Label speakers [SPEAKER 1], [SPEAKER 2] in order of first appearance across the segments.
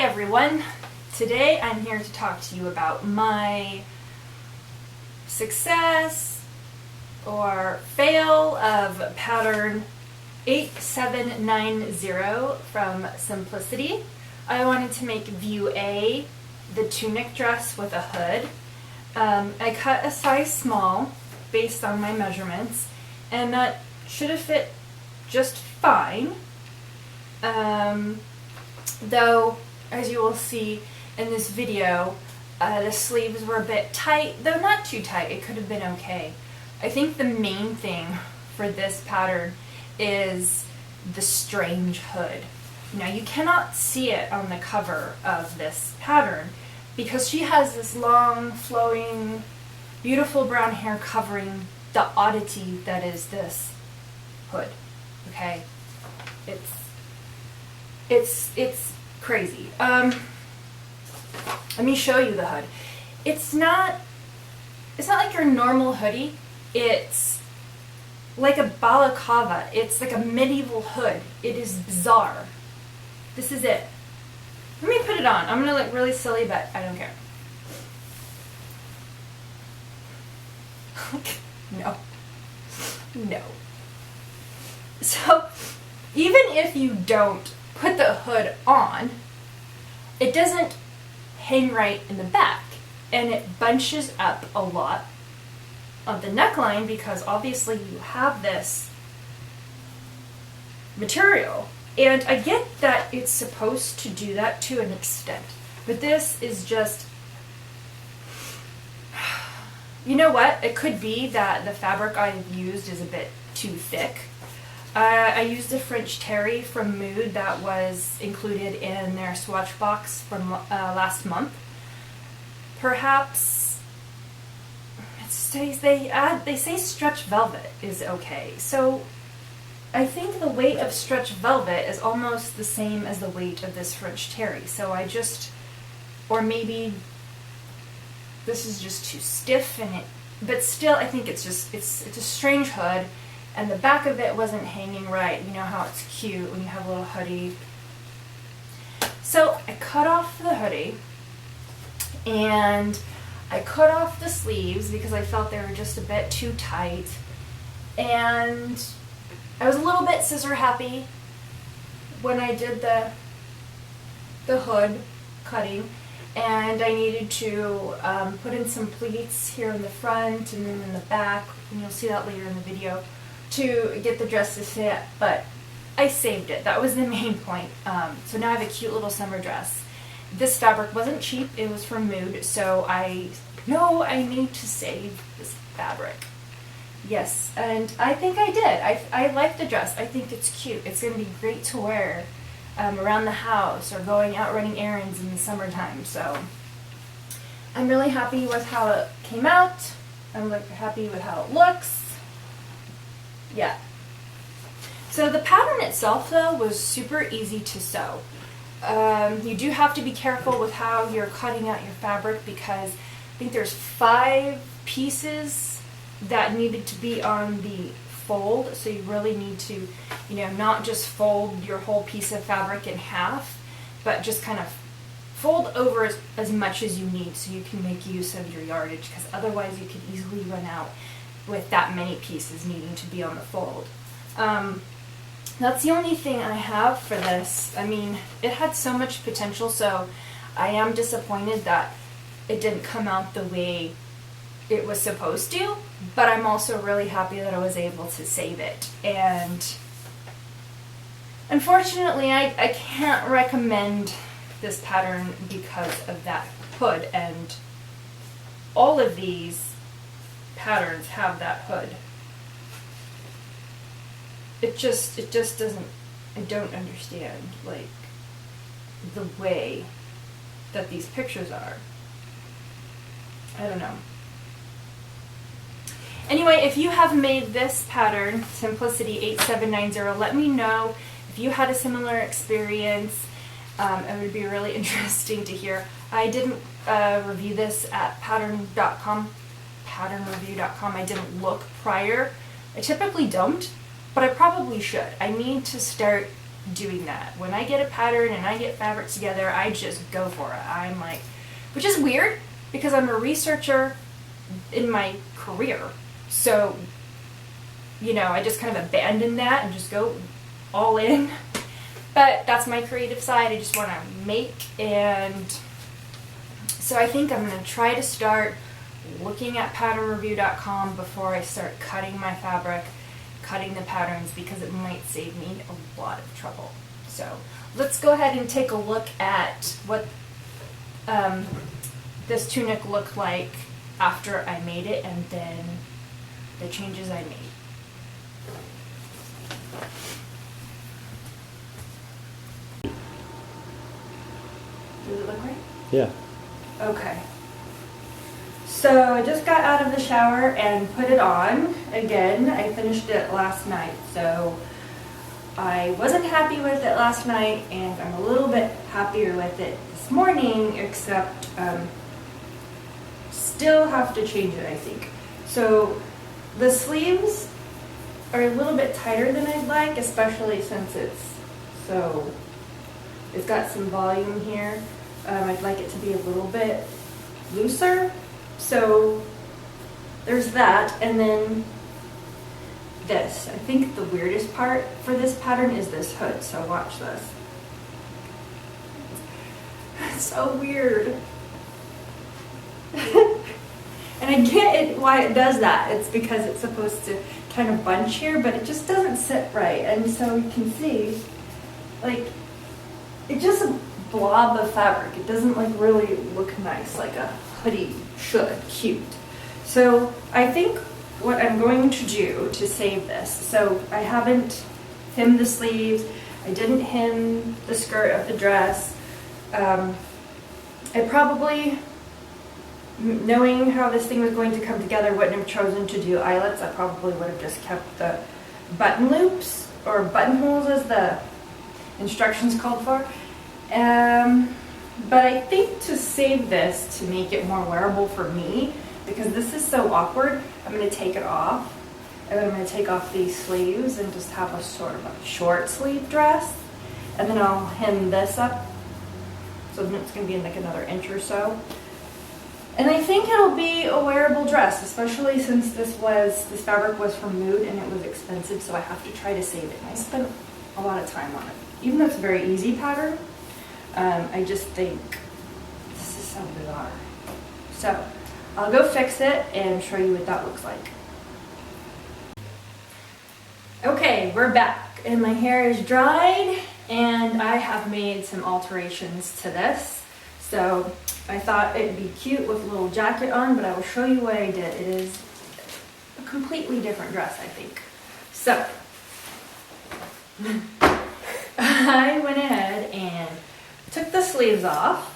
[SPEAKER 1] everyone. Today I'm here to talk to you about my success or fail of pattern 8790 from Simplicity. I wanted to make view A, the tunic dress with a hood. I cut a size small based on my measurements, and that should have fit just fine. Though, as you will see in this video, the sleeves were a bit tight, though not too tight. It could have been okay. I think the main thing for this pattern is the strange hood. Now, you cannot see it on the cover of this pattern because she has this long, flowing, beautiful brown hair covering the oddity that is this hood. Okay? It's crazy. Let me show you the hood. It's not like your normal hoodie. It's like a balaclava. It's like a medieval hood. It is bizarre. This is it. Let me put it on. I'm gonna look really silly, but I don't care. No. No. So, even if you don't put the hood on, it doesn't hang right in the back, and it bunches up a lot of the neckline because obviously you have this material. And I get that it's supposed to do that to an extent, but this is just, you know what? It could be that the fabric I've used is a bit too thick. I used a French terry from Mood that was included in their swatch box from last month. Perhaps they say stretch velvet is okay. So I think the weight of stretch velvet is almost the same as the weight of this French terry. So or maybe this is just too stiff but still I think it's a strange hood. And the back of it wasn't hanging right. You know how it's cute when you have a little hoodie. So I cut off the hoodie and I cut off the sleeves because I felt they were just a bit too tight. And I was a little bit scissor happy when I did the hood cutting. And I needed to put in some pleats here in the front and then in the back. And you'll see that later in the video, to get the dress to fit, but I saved it. That was the main point. So now I have a cute little summer dress. This fabric wasn't cheap. It was from Mood, so I know I need to save this fabric. Yes, and I think I did. I like the dress. I think it's cute. It's going to be great to wear around the house or going out running errands in the summertime. So I'm really happy with how it came out. I'm happy with how it looks. Yeah. So the pattern itself, though, was super easy to sew. You do have to be careful with how you're cutting out your fabric because I think there's 5 pieces that needed to be on the fold. So you really need to, not just fold your whole piece of fabric in half, but just kind of fold over as much as you need so you can make use of your yardage, because otherwise you could easily run out with that many pieces needing to be on the fold. That's the only thing I have for this. I mean, it had so much potential, so I am disappointed that it didn't come out the way it was supposed to, but I'm also really happy that I was able to save it. And unfortunately, I can't recommend this pattern because of that hood, and all of these patterns have that hood. It just doesn't, I don't understand, like, the way that these pictures are. I don't know. Anyway, if you have made this pattern, Simplicity 8790, let me know if you had a similar experience. It would be really interesting to hear. I didn't review this at patternreview.com. I didn't look prior. I typically don't, but I probably should. I need to start doing that. When I get a pattern and I get fabric together, I just go for it. I'm like, which is weird because I'm a researcher in my career. So, you know, I just kind of abandon that and just go all in. But that's my creative side. I just want to make, and so I think I'm going to try to start looking at patternreview.com before I start cutting my fabric, cutting the patterns, because it might save me a lot of trouble. So let's go ahead and take a look at what this tunic looked like after I made it, and then the changes I made. Does it look right?
[SPEAKER 2] Yeah.
[SPEAKER 1] Okay. So I just got out of the shower and put it on again. I finished it last night, so I wasn't happy with it last night, and I'm a little bit happier with it this morning, except still have to change it, I think. So the sleeves are a little bit tighter than I'd like, especially since it's got some volume here. I'd like it to be a little bit looser. So there's that, and then this. I think the weirdest part for this pattern is this hood, so watch this. It's so weird. And I get it why it does that. It's because it's supposed to kind of bunch here, but it just doesn't sit right. And so you can see, like, it's just a blob of fabric. It doesn't like really look nice like a hoodie should. Cute. So I think what I'm going to do to save this, so I haven't hemmed the sleeves, I didn't hem the skirt of the dress. I probably, knowing how this thing was going to come together, wouldn't have chosen to do eyelets. I probably would have just kept the button loops, or buttonholes as the instructions called for. But I think to save this, to make it more wearable for me, because this is so awkward, I'm going to take it off, and then I'm going to take off these sleeves and just have a sort of a short sleeve dress, and then I'll hem this up, so then it's going to be in like another inch or so. And I think it'll be a wearable dress, especially since this fabric was from Mood and it was expensive, so I have to try to save it. And I spent a lot of time on it. Even though it's a very easy pattern, I just think this is so bizarre. So I'll go fix it and show you what that looks like. Okay, we're back, and my hair is dried, and I have made some alterations to this. So I thought it'd be cute with a little jacket on, but I will show you what I did. It is a completely different dress, I think. So I went ahead and took the sleeves off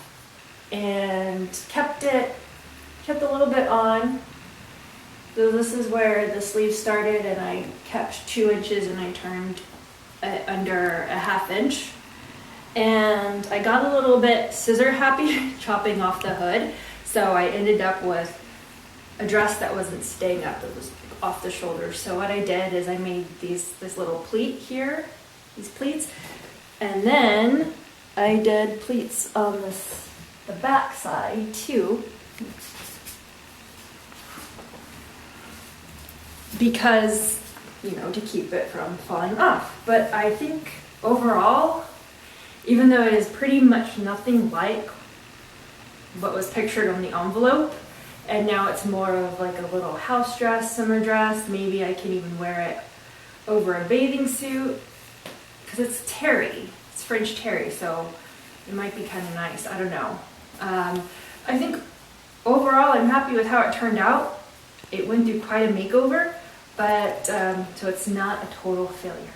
[SPEAKER 1] and kept a little bit on. So this is where the sleeve started, and I kept 2 inches and I turned it under a 1/2 inch. And I got a little bit scissor happy chopping off the hood, so I ended up with a dress that wasn't staying up, it was off the shoulders. So what I did is I made this little pleat here, these pleats, and then I did pleats on the back side too, because, you know, to keep it from falling off. But I think overall, even though it is pretty much nothing like what was pictured on the envelope, and now it's more of like a little house dress, summer dress, maybe I can even wear it over a bathing suit, because it's terry, it's French terry, so it might be kind of nice, I don't know. I think overall I'm happy with how it turned out. It went through quite a makeover, but so it's not a total failure.